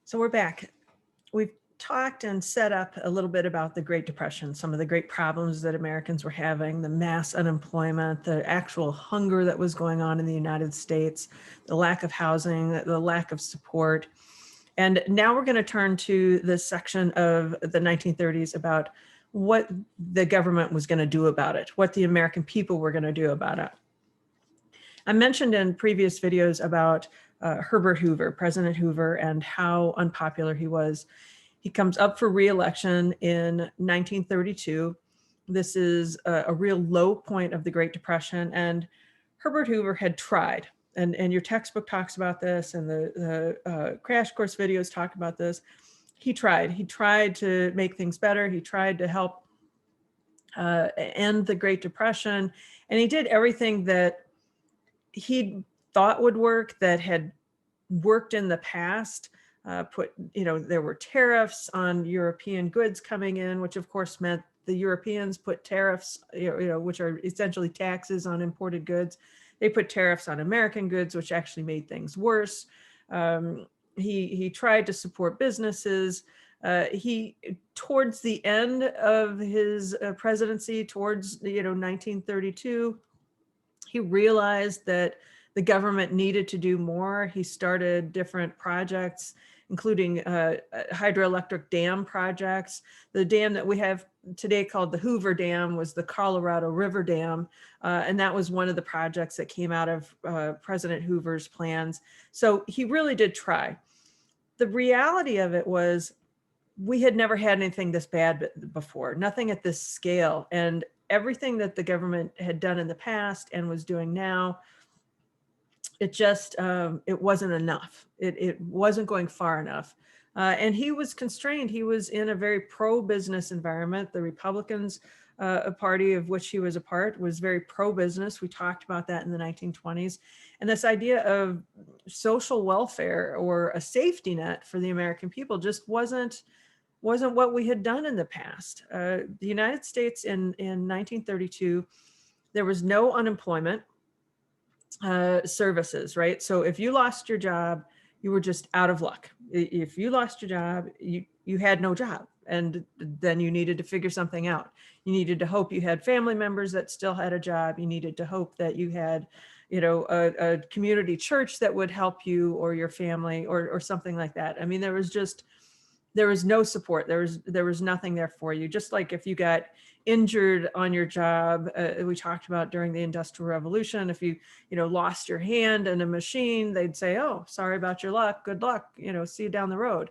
So we're back. We've talked and set up a little bit about the Great Depression, some of the great problems that Americans were having, the mass unemployment, the actual hunger that was going on in the United States, the lack of housing, the lack of support. And now we're going to turn to this section of the 1930s about what the government was going to do about it, what the American people were going to do about it. I mentioned in previous videos about Herbert Hoover, President Hoover, and how unpopular he was. He comes up for re-election in 1932. This is a real low point of the Great Depression, and Herbert Hoover had tried, and your textbook talks about this, and the crash course videos talk about this. He tried to make things better. He tried to help end the Great Depression, and he did everything that he thought would work, that had worked in the past. There were tariffs on European goods coming in, which of course meant the Europeans put tariffs, which are essentially taxes on imported goods. They put tariffs on American goods, which actually made things worse. He tried to support businesses. Towards the end of his presidency, towards 1932, he realized that the government needed to do more. He started different projects, including hydroelectric dam projects. The dam that we have today called the Hoover Dam was the Colorado River Dam. And that was one of the projects that came out of President Hoover's plans. So he really did try. The reality of it was we had never had anything this bad before, nothing at this scale. And everything that the government had done in the past and was doing now, it just, it wasn't enough. It wasn't going far enough. And he was constrained. He was in a very pro-business environment. The Republicans, a party of which he was a part, was very pro-business. We talked about that in the 1920s. And this idea of social welfare or a safety net for the American people just wasn't what we had done in the past. The United States in 1932, there was no unemployment services, right? So if you lost your job, you were just out of luck. If you lost your job, you had no job, and then you needed to figure something out. You needed to hope you had family members that still had a job. You needed to hope that you had, a community church that would help you or your family or something like that. I mean, there was no support. There was nothing there for you. Just like if you got injured on your job, we talked about during the Industrial Revolution, if you lost your hand in a machine, they'd say, oh, sorry about your luck, good luck, see you down the road.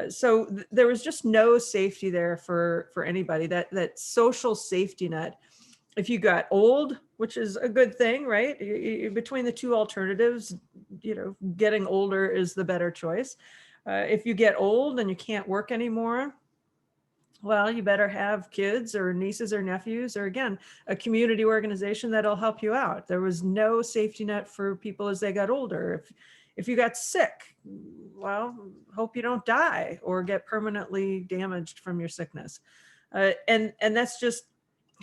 So there was just no safety there for anybody, that social safety net. If you got old, which is a good thing, right? Between the two alternatives, getting older is the better choice. If you get old and you can't work anymore, well, you better have kids or nieces or nephews, or again, a community organization that'll help you out. There was no safety net for people as they got older. If you got sick, well, hope you don't die or get permanently damaged from your sickness. And that's just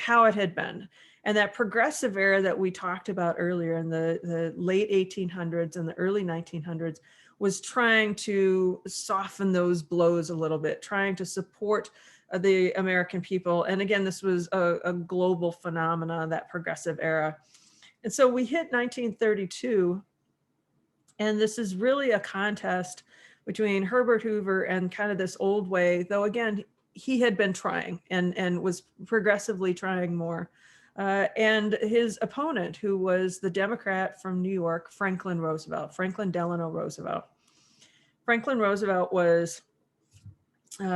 how it had been. And that progressive era that we talked about earlier in the late 1800s and the early 1900s was trying to soften those blows a little bit, trying to support the American people. And again, this was a global phenomenon, that progressive era. And so we hit 1932, and this is really a contest between Herbert Hoover and kind of this old way, though again, he had been trying and was progressively trying more. And his opponent, who was the Democrat from New York, Franklin Delano Roosevelt. Franklin Roosevelt was, he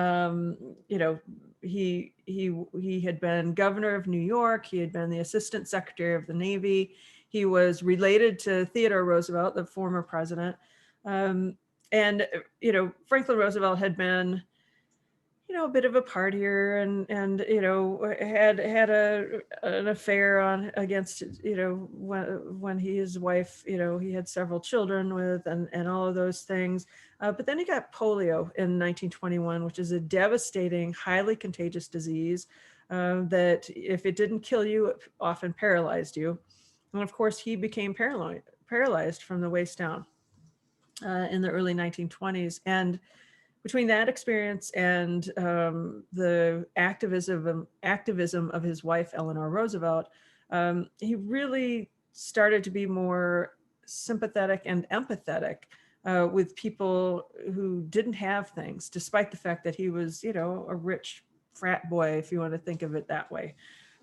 had been governor of New York. He had been the assistant secretary of the Navy. He was related to Theodore Roosevelt, the former president. And Franklin Roosevelt had been, a bit of a partier and had an affair against when his wife, he had several children with, and all of those things. But then he got polio in 1921, which is a devastating, highly contagious disease that if it didn't kill you, it often paralyzed you. And of course, he became paralyzed from the waist down. in the early 1920s. And between that experience and the activism of his wife, Eleanor Roosevelt, he really started to be more sympathetic and empathetic with people who didn't have things, despite the fact that he was, you know, a rich frat boy, if you want to think of it that way.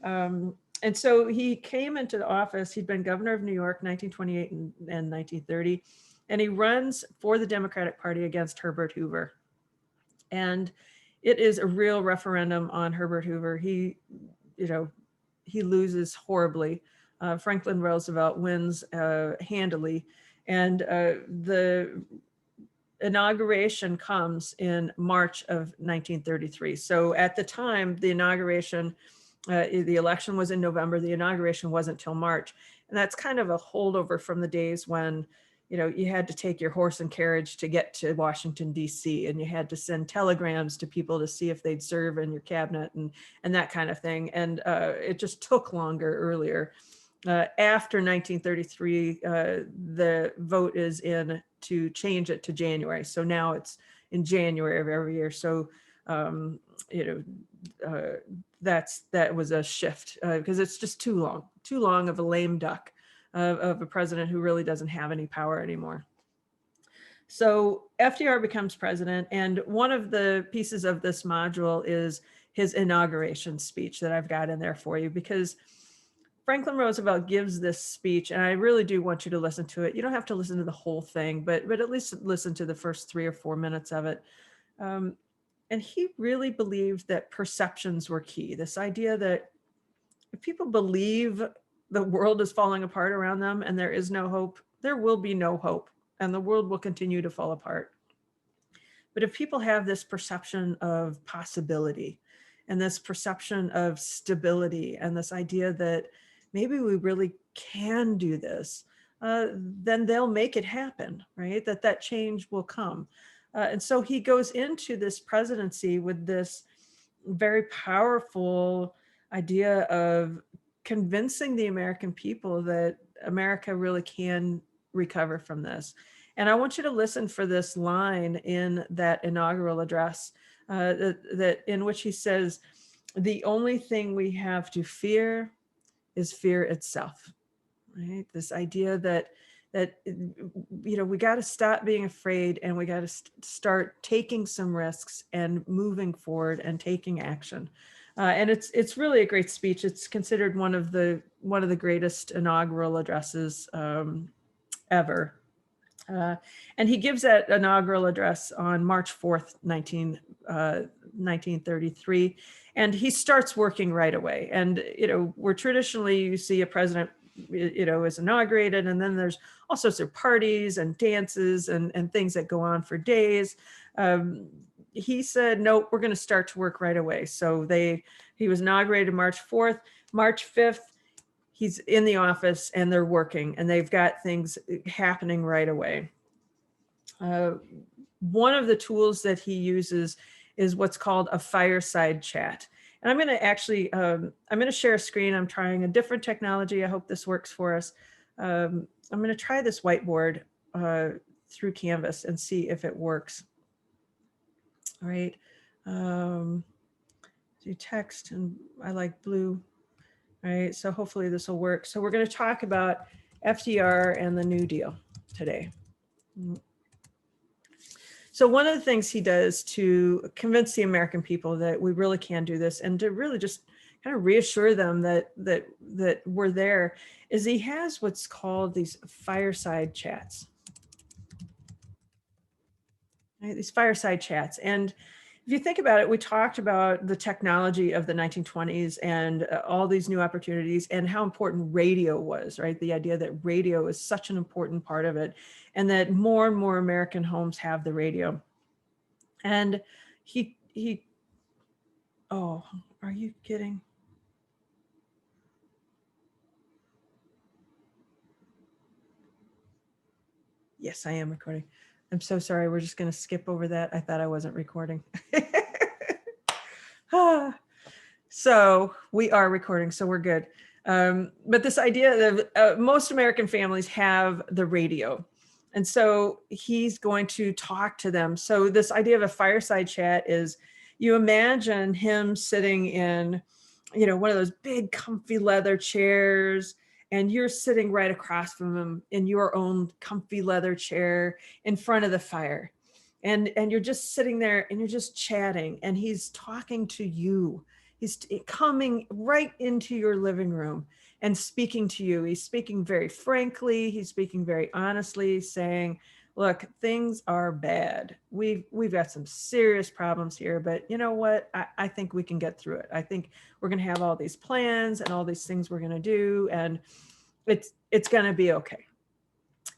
And so he came into the office. He'd been governor of New York, 1928 and 1930, and he runs for the Democratic Party against Herbert Hoover. And it is a real referendum on Herbert Hoover. He, you know, he loses horribly. Franklin Roosevelt wins handily. And the inauguration comes in March of 1933. So at the time, the inauguration, the election was in November, the inauguration wasn't till March. And that's kind of a holdover from the days when, you know, you had to take your horse and carriage to get to Washington, D.C., and you had to send telegrams to people to see if they'd serve in your cabinet and that kind of thing. And it just took longer earlier. After 1933, the vote is in to change it to January. So now it's in January of every year. So, you know, that was a shift because it's just too long of a lame duck of a president who really doesn't have any power anymore. So FDR becomes president, and one of the pieces of this module is his inauguration speech that I've got in there for you, because Franklin Roosevelt gives this speech, and I really do want you to listen to it. You don't have to listen to the whole thing, but at least listen to the first 3 or 4 minutes of it. And he really believed that perceptions were key. This idea that if people believe the world is falling apart around them and there is no hope, there will be no hope, and the world will continue to fall apart. But if people have this perception of possibility and this perception of stability and this idea that maybe we really can do this, then they'll make it happen, right? That change will come. And so he goes into this presidency with this very powerful idea of convincing the American people that America really can recover from this. And I want you to listen for this line in that inaugural address that in which he says, "The only thing we have to fear is fear itself." Right? This idea that you know, we got to stop being afraid, and we got to start taking some risks and moving forward and taking action. And it's really a great speech. It's considered one of the greatest inaugural addresses ever. And he gives that inaugural address on March 4th, 1933. And he starts working right away. And, you know, where traditionally you see a president, you know, is inaugurated, and then there's all sorts of parties and dances and things that go on for days. He said, no, we're going to start to work right away. So he was inaugurated March 4th, March 5th. He's in the office and they're working, and they've got things happening right away. One of the tools that he uses is what's called a fireside chat. And I'm going to actually, I'm going to share a screen. I'm trying a different technology. I hope this works for us. I'm going to try this whiteboard through Canvas and see if it works. All right. Do text, and I like blue. All right. So hopefully this will work. So we're going to talk about FDR and the New Deal today. So one of the things he does to convince the American people that we really can do this, and to really just kind of reassure them that we're there, is he has what's called these fireside chats. Right? These fireside chats. And if you think about it, we talked about the technology of the 1920s and all these new opportunities and how important radio was, right? The idea that radio is such an important part of it, and that more and more American homes have the radio. And oh, are you kidding? Yes, I am recording. I'm so sorry. We're just going to skip over that. I thought I wasn't recording. So we are recording, so we're good. But this idea that most American families have the radio. And so he's going to talk to them. So this idea of a fireside chat is, you imagine him sitting in, one of those big comfy leather chairs, and you're sitting right across from him in your own comfy leather chair in front of the fire. And you're just sitting there and you're just chatting, and he's talking to you. He's coming right into your living room and speaking to you. He's speaking very frankly. He's speaking very honestly, saying, look, things are bad. We've got some serious problems here, but you know what? I think we can get through it. I think we're going to have all these plans and all these things we're going to do, and it's going to be okay.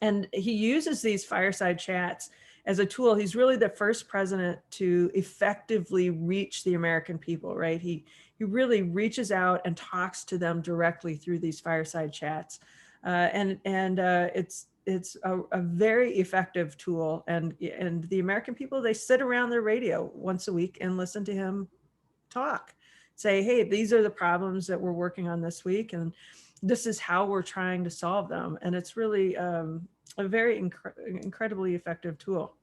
And he uses these fireside chats as a tool. He's really the first president to effectively reach the American people, right? He really reaches out and talks to them directly through these fireside chats. It's a very effective tool. And the American people, they sit around their radio once a week and listen to him talk, say, hey, these are the problems that we're working on this week, and this is how we're trying to solve them. And it's really a very incredibly effective tool.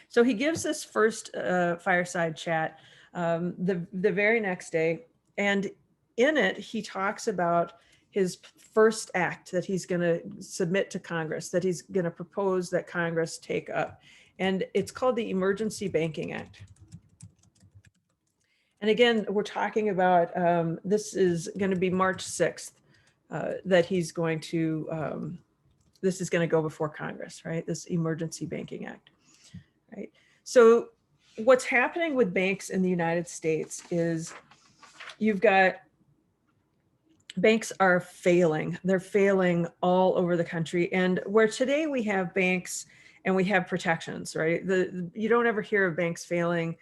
So he gives this first fireside chat the very next day. And in it, he talks about his first act that he's going to submit to Congress, that he's going to propose that Congress take up. And it's called the Emergency Banking Act. And again, we're talking about, this is going to be March 6th, that he's going to, this is going to go before Congress, right? This Emergency Banking Act, right? So what's happening with banks in the United States is you've got banks are failing. They're failing all over the country. And where today we have banks and we have protections, right? You don't ever hear of banks failing.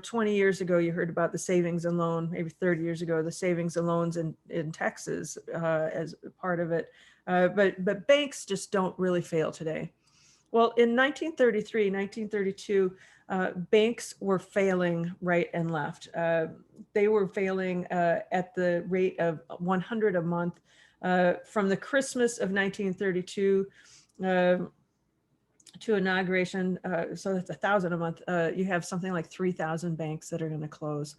20 years ago, you heard about the savings and loan, maybe 30 years ago, the savings and loans in Texas as part of it. But banks just don't really fail today. Well, in 1933, 1932, banks were failing right and left. They were failing at the rate of 100 a month. From the Christmas of 1932 to inauguration, so that's 1,000 a month, you have something like 3,000 banks that are going to close.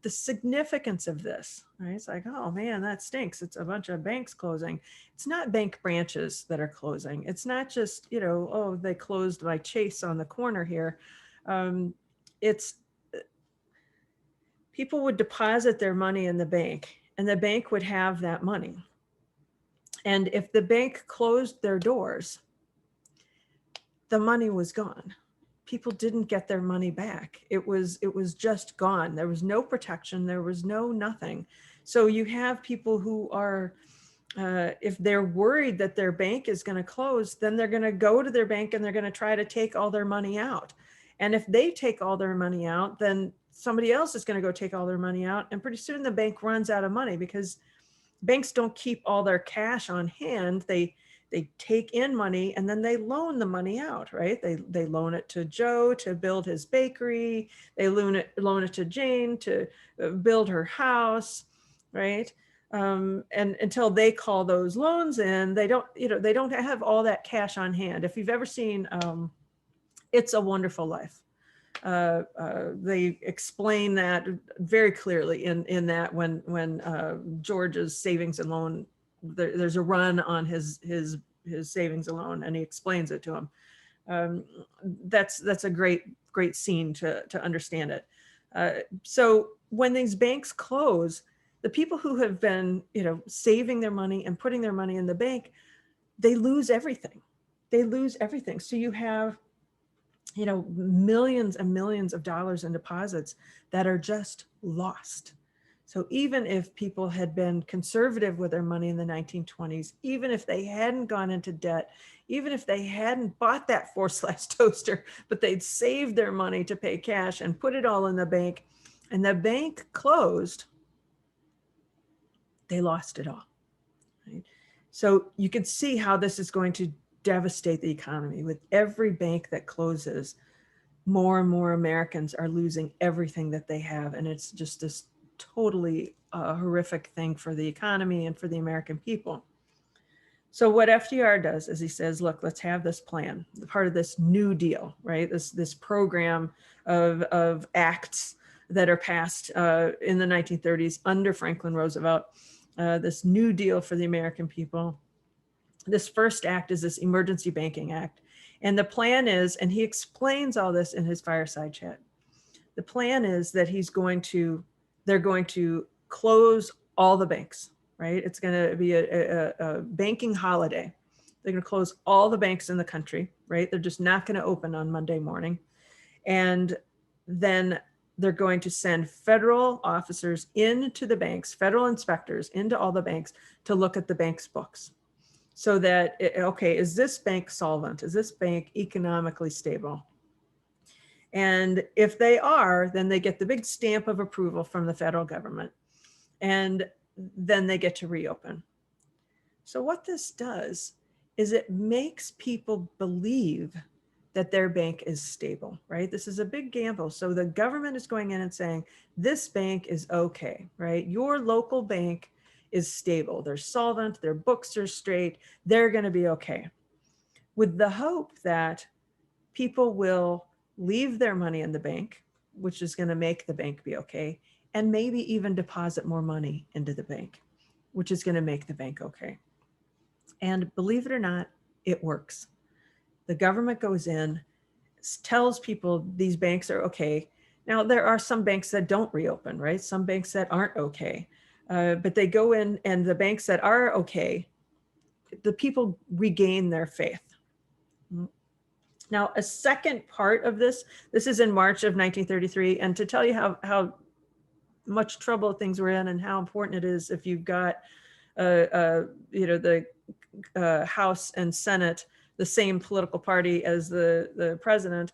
The significance of this, right? It's like, oh man, that stinks. It's a bunch of banks closing. It's not bank branches that are closing. It's not just, oh, they closed my Chase on the corner here. It's people would deposit their money in the bank, and the bank would have that money. And if the bank closed their doors, the money was gone. People didn't get their money back. It was just gone. There was no protection. There was no nothing. So you have people who are, if they're worried that their bank is going to close, then they're going to go to their bank and they're going to try to take all their money out. And if they take all their money out, then somebody else is going to go take all their money out. And pretty soon the bank runs out of money, because banks don't keep all their cash on hand. They take in money and then they loan the money out, right? They loan it to Joe to build his bakery. They loan it to Jane to build her house, right? And until they call those loans in, they don't have all that cash on hand. If you've ever seen It's a Wonderful Life, they explain that very clearly in that when George's savings and loan, there's a run on his savings and loan, and he explains it to him. That's a great scene to understand it. So when these banks close, the people who have been saving their money and putting their money in the bank, they lose everything. So you have millions and millions of dollars in deposits that are just lost. So even if people had been conservative with their money in the 1920s, even if they hadn't gone into debt, even if they hadn't bought that 4-slice toaster, but they'd saved their money to pay cash and put it all in the bank, and the bank closed, they lost it all. Right? So you can see how this is going to devastate the economy. With every bank that closes, more and more Americans are losing everything that they have. And it's just this totally horrific thing for the economy and for the American people. So what FDR does is he says, look, let's have this plan, part of this New Deal, right? This program of acts that are passed in the 1930s under Franklin Roosevelt, this New Deal for the American people. This first act is this Emergency Banking Act. And the plan is, and he explains all this in his fireside chat, the plan is that they're going to close all the banks, right? It's going to be a banking holiday. They're going to close all the banks in the country, right? They're just not going to open on Monday morning. And then they're going to send federal officers into the banks, federal inspectors into all the banks to look at the bank's books. So that, okay, is this bank solvent? Is this bank economically stable? And if they are, then they get the big stamp of approval from the federal government. And then they get to reopen. So what this does is it makes people believe that their bank is stable, right? This is a big gamble. So the government is going in and saying, this bank is okay, right? Your local bank is stable. They're solvent, their books are straight, they're going to be okay. With the hope that people will leave their money in the bank, which is going to make the bank be okay, and maybe even deposit more money into the bank, which is going to make the bank okay. And believe it or not, it works. The government goes in, tells people these banks are okay. Now, there are some banks that don't reopen, right? Some banks that aren't okay. But they go in, and the banks that are okay, the people regain their faith. Now, a second part of this is in March of 1933. And to tell you how much trouble things were in and how important it is if you've got, the House and Senate, the same political party as the president,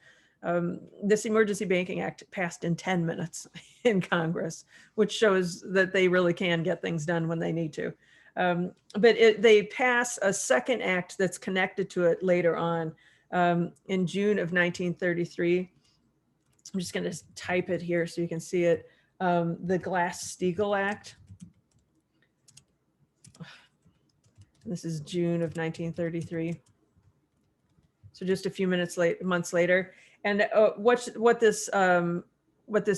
this Emergency Banking Act passed in 10 minutes in Congress, which shows that they really can get things done when they need to. But they pass a second act that's connected to it later on in June of 1933. I'm just going to type it here so you can see it. The Glass-Steagall Act. This is June of 1933. So just a few months later. And what this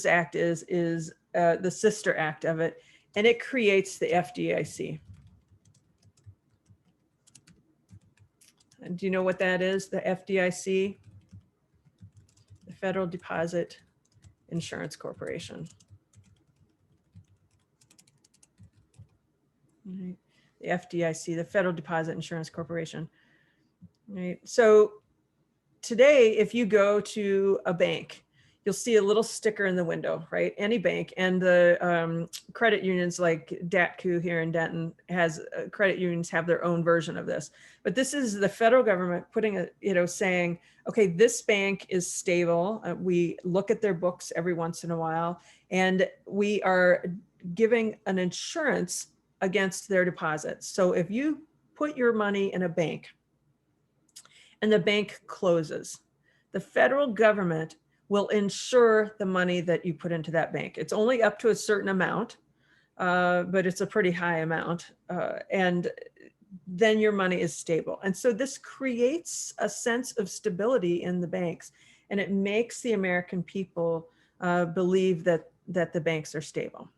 act is the sister act of it, and it creates the FDIC. And do you know what that is? The FDIC, the Federal Deposit Insurance Corporation. Right. The FDIC, the Federal Deposit Insurance Corporation. Right. So today, if you go to a bank, you'll see a little sticker in the window, right? Any bank, and the credit unions like DATCU here in Denton credit unions have their own version of this. But this is the federal government putting saying, okay, this bank is stable. We look at their books every once in a while, and we are giving an insurance against their deposits. So if you put your money in a bank and the bank closes, the federal government will insure the money that you put into that bank. It's only up to a certain amount, but it's a pretty high amount. And then your money is stable. And so this creates a sense of stability in the banks, and it makes the American people believe that the banks are stable.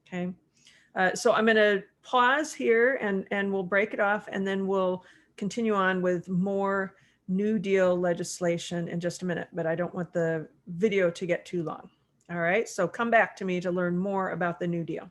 Okay. So I'm going to pause here and we'll break it off, and then we'll continue on with more New Deal legislation in just a minute, but I don't want the video to get too long. All right, so come back to me to learn more about the New Deal.